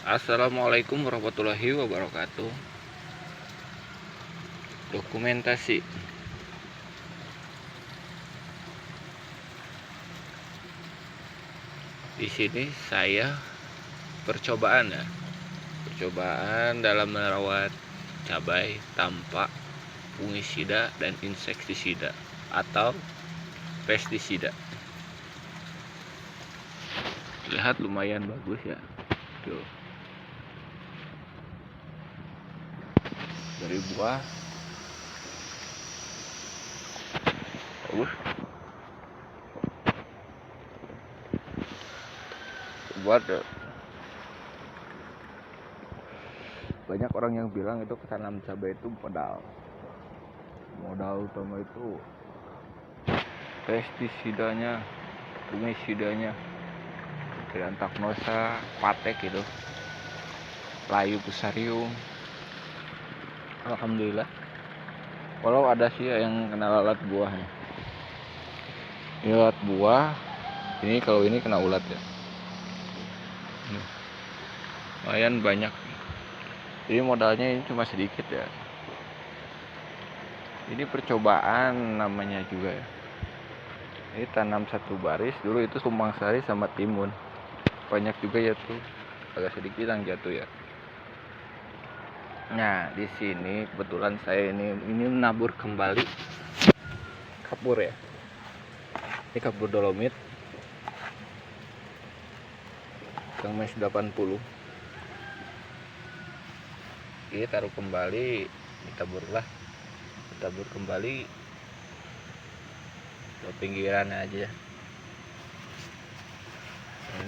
Assalamualaikum warahmatullahi wabarakatuh. Dokumentasi. Di sini saya percobaan dalam merawat cabai tanpa fungisida dan insektisida atau pestisida. Lihat lumayan bagus ya. Tuh. Dari buah bagus. Buat banyak orang yang bilang itu tanam cabai itu modal utama itu pestisidanya, fungisidanya, Triantafnosa, Patek itu, Layu Fusarium. Alhamdulillah. Walau ada sih yang kena lalat buahnya. Ini lalat buah. Ini kalau ini kena ulat ya. Lumayan banyak. Jadi modalnya ini cuma sedikit ya. Ini percobaan namanya juga ya. Ini tanam satu baris, dulu itu tumbang sari sama timun. Banyak juga ya tuh. Agak sedikit yang jatuh ya. Nah, di sini kebetulan saya ini menabur kembali kapur ya. Ini kapur dolomit. Yang mes 80. Ini taruh kembali, ditabur kembali ke pinggiran aja.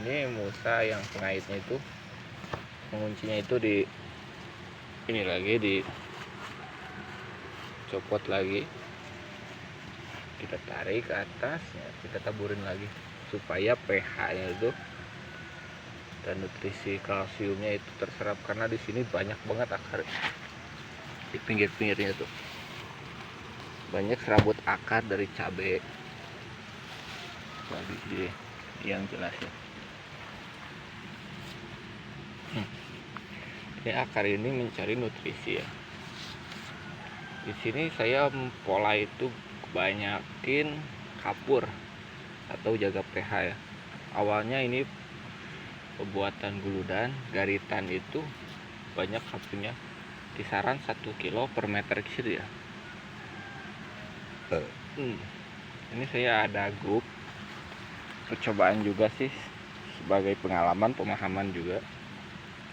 Ini musa yang pengaitnya itu, penguncinya itu di ini lagi, dicopot lagi, kita tarik ke atas ya, kita taburin lagi supaya pH-nya itu dan nutrisi kalsiumnya itu terserap, karena di sini banyak banget akar di pinggir-pinggirnya tuh, banyak serabut akar dari cabai. Lagi yang jelas ya. Ini akar ini mencari nutrisi ya. Di sini saya pola itu kebanyakin kapur atau jaga pH ya. Awalnya ini pembuatan guludan, garitan itu banyak kapurnya, kisaran 1 kilo per meter kecil ya. Ini saya ada grup percobaan juga sih, sebagai pengalaman, pemahaman juga.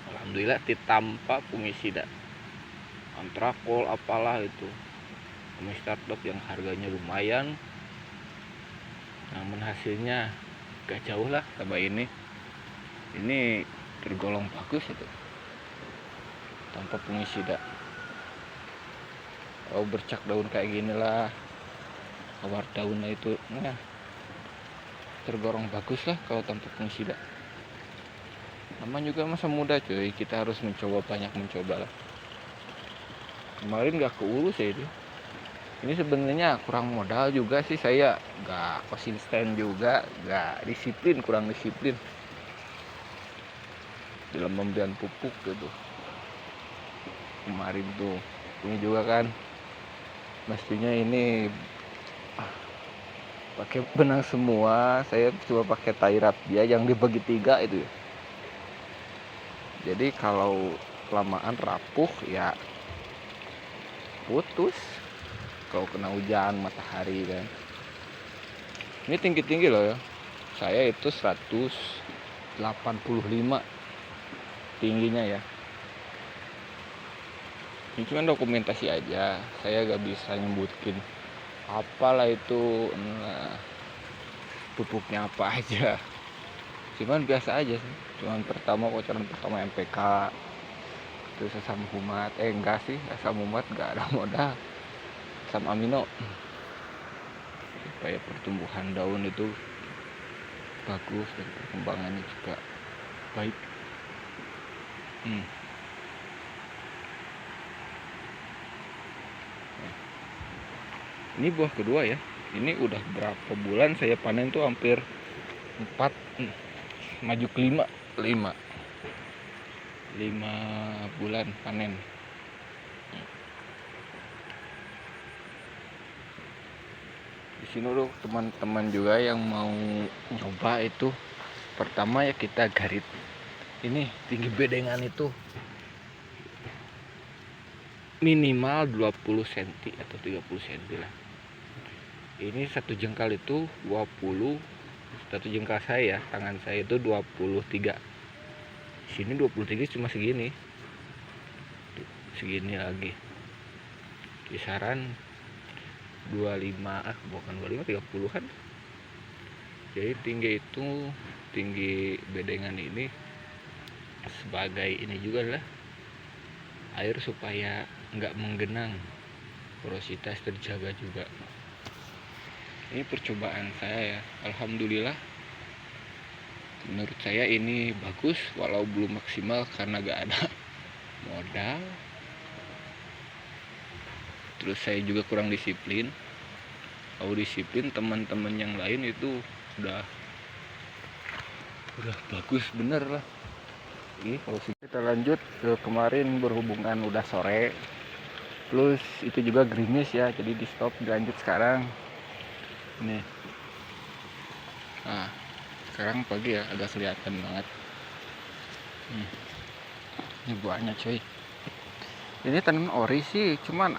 Alhamdulillah tanpa fungisida, antrakol apalah itu, startup yang harganya lumayan, namun hasilnya gak jauh lah sama ini tergolong bagus itu tanpa fungisida. Kalau bercak daun kayak gini lah, awar daunnya itu tergolong bagus lah kalau tanpa fungisida. Namanya juga masa muda cuy, kita harus banyak mencoba lah. Kemarin gak keurus ya ini. Ini sebenarnya kurang modal juga sih, saya gak konsisten juga, kurang disiplin dalam pemberian pupuk gitu. Kemarin tuh ini juga kan mestinya ini pakai benang semua, saya coba pakai tairat dia yang dibagi 3 itu ya. Jadi kalau kelamaan rapuh ya putus kalau kena hujan matahari kan. Ini tinggi-tinggi loh ya. Saya itu 185 tingginya ya. Ini cuma dokumentasi aja, saya gak bisa nyebutin apalah itu pupuknya apa aja. Cuman biasa aja sih. Cuman kocoran pertama MPK, terus asam humat, enggak sih, asam humat gak ada modal, asam amino, supaya pertumbuhan daun itu bagus dan perkembangannya juga baik. Ini buah kedua ya. Ini udah berapa bulan saya panen tuh, hampir 4 maju ke 5. 5 bulan panen. Di sini tuh teman-teman juga yang mau nyoba itu, pertama ya kita garit. Ini tinggi bedengan itu minimal 20 cm atau 30 cm lah. Ini satu jengkal itu 20, satu jengkal saya, tangan saya itu 23. Sini 23 cuma segini. Segini lagi. Kisaran 25, bukan 25, 30-an. Jadi tinggi bedengan ini sebagai ini juga lah, air supaya nggak menggenang, porositas terjaga juga. Ini percobaan saya ya, alhamdulillah menurut saya ini bagus, walau belum maksimal karena gak ada modal. Terus saya juga kurang disiplin. Kalau disiplin teman-teman yang lain itu udah bagus bener lah. Ini kalau kita lanjut ke kemarin, berhubungan udah sore, plus itu juga gerimis ya, jadi di stop, dilanjut sekarang. Nih, nah sekarang pagi ya, agak kelihatan banget. Ini buahnya cuy. Ini tanaman ori sih, cuman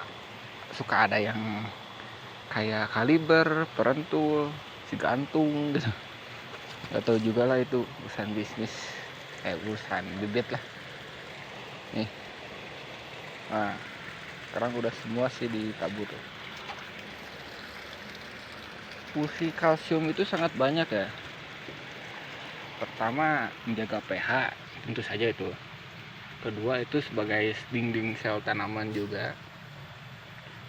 suka ada yang kayak kaliber, perentul, si gantung gitu. Gak tahu juga lah, itu urusan bisnis, urusan bibit lah. Nih, nah sekarang udah semua sih ditabur. Fungsi kalsium itu sangat banyak ya. Pertama, menjaga pH, tentu saja itu. Kedua, itu sebagai dinding sel tanaman juga,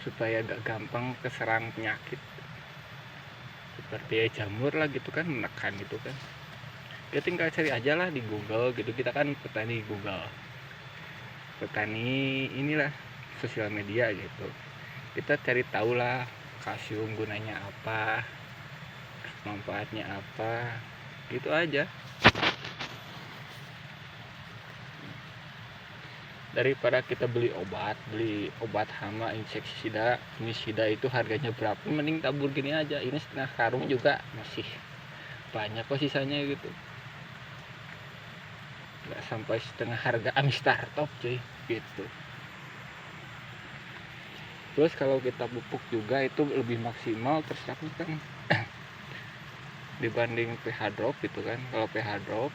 supaya gak gampang keserang penyakit seperti jamur lah gitu kan, menekan gitu kan. Ya tinggal cari aja lah di Google gitu, kita kan petani Google, petani inilah sosial media gitu. Kita cari tahu lah kalsium gunanya apa, manfaatnya apa, gitu aja. Daripada kita beli obat hama, insektisida, fungisida itu harganya berapa, mending tabur gini aja. Ini setengah karung juga masih banyak kok sisanya gitu, nggak sampai setengah harga Amistar Top cuy gitu. Terus kalau kita pupuk juga itu lebih maksimal tercapai dibanding pH drop gitu kan. Kalau pH drop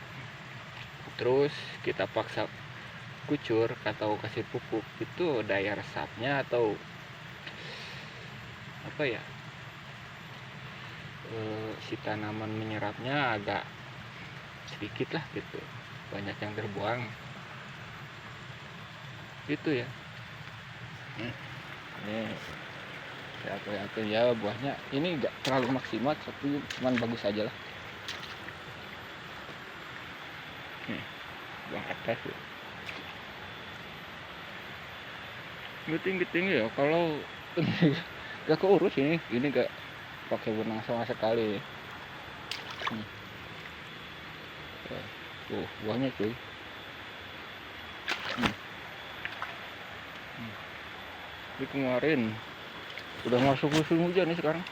terus kita paksa kucur atau kasih pupuk, itu daya resapnya atau apa ya, si tanaman menyerapnya agak sedikit lah gitu, banyak yang terbuang gitu ya. Ini apa ya, buahnya ini enggak terlalu maksimal, tapi cuman bagus aja lah. Nih, buah atas ya. Tinggi ya, kalau gak keurus ini gak pakai benang sama sekali. Tuh buahnya cuy. Ini kemarin udah masuk musim hujan nih, sekarang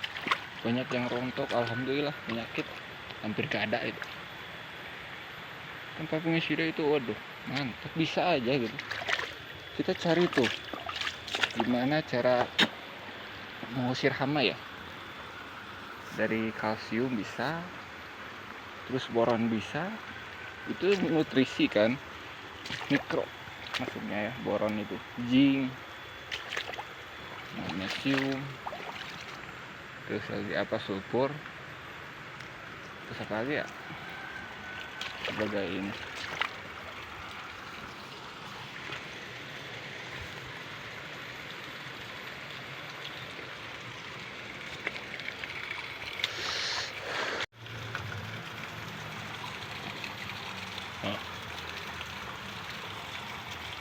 banyak yang rontok, alhamdulillah. Penyakit hampir gak ada itu. Tanpa fungisida itu waduh mantap, bisa aja gitu. Kita cari tuh gimana cara mengusir hama ya. Dari kalsium bisa, terus boron bisa, itu nutrisi kan, mikro maksudnya ya. Boron itu zinc, magnesium, terus lagi apa, sulfur, terus apa lagi ya, sebagai ini.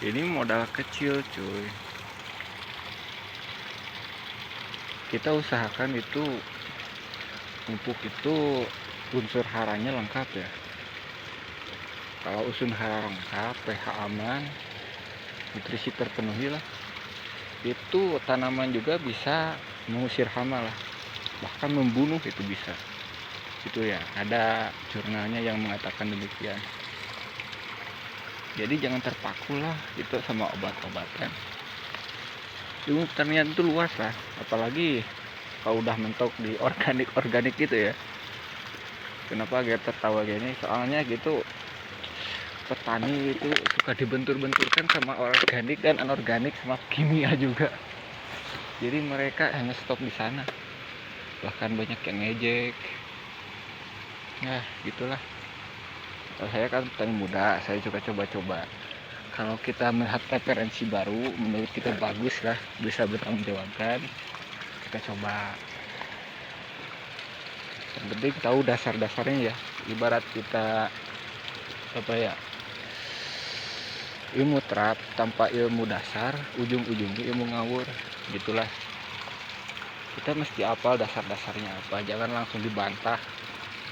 Ini modal kecil cuy. Kita usahakan itu pupuk itu unsur haranya lengkap ya. Kalau usun hara lengkap, pH aman, nutrisi terpenuhi lah, itu tanaman juga bisa mengusir hama lah, bahkan membunuh itu bisa. Itu ya, ada jurnalnya yang mengatakan demikian. Jadi jangan terpaku lah itu sama obat-obatan. Ilmu pertanian itu luas lah, apalagi kalau udah mentok di organik gitu ya. Kenapa gue tertawa gini? Soalnya gitu petani itu suka dibentur-benturkan sama organik dan anorganik sama kimia juga. Jadi mereka hanya stop di sana. Bahkan banyak yang ngejek. Nah, gitulah. Kalau saya kan petani muda, saya juga coba-coba. Kalau kita melihat referensi baru, menurut kita bagus lah, bisa bertanggung jawabkan, kita coba. Yang penting tahu dasar-dasarnya ya. Ibarat kita apa ya? Ilmu terap tanpa ilmu dasar, ujung-ujungnya ilmu ngawur. Gitulah. Kita mesti hafal dasar-dasarnya apa, jangan langsung dibantah.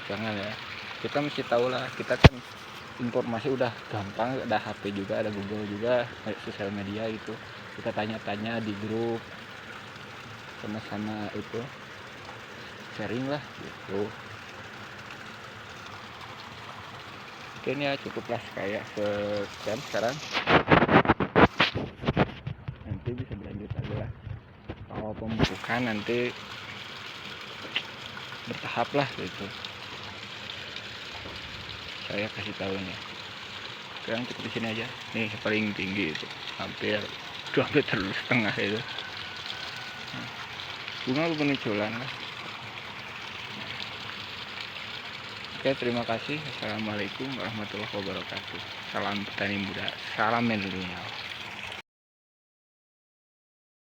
Jangan ya. Kita mesti tahu lah, kita kan informasi udah gampang, ada HP juga, ada Google juga, sosial media itu. Kita tanya-tanya di grup, sama-sama itu sharing lah gitu. Oke, ini ya cukuplah kayak sekian sekarang. Nanti bisa berlanjut lagi lah. Kalau pembukaan nanti bertahap lah gitu. Saya kasih tahu nih. Sekarang cukup di sini aja. Nih paling tinggi itu hampir 2 meter setengah itu. Bunga bermunculan lah. Oke, terima kasih. Assalamualaikum warahmatullahi wabarakatuh. Salam petani muda, salam milenial.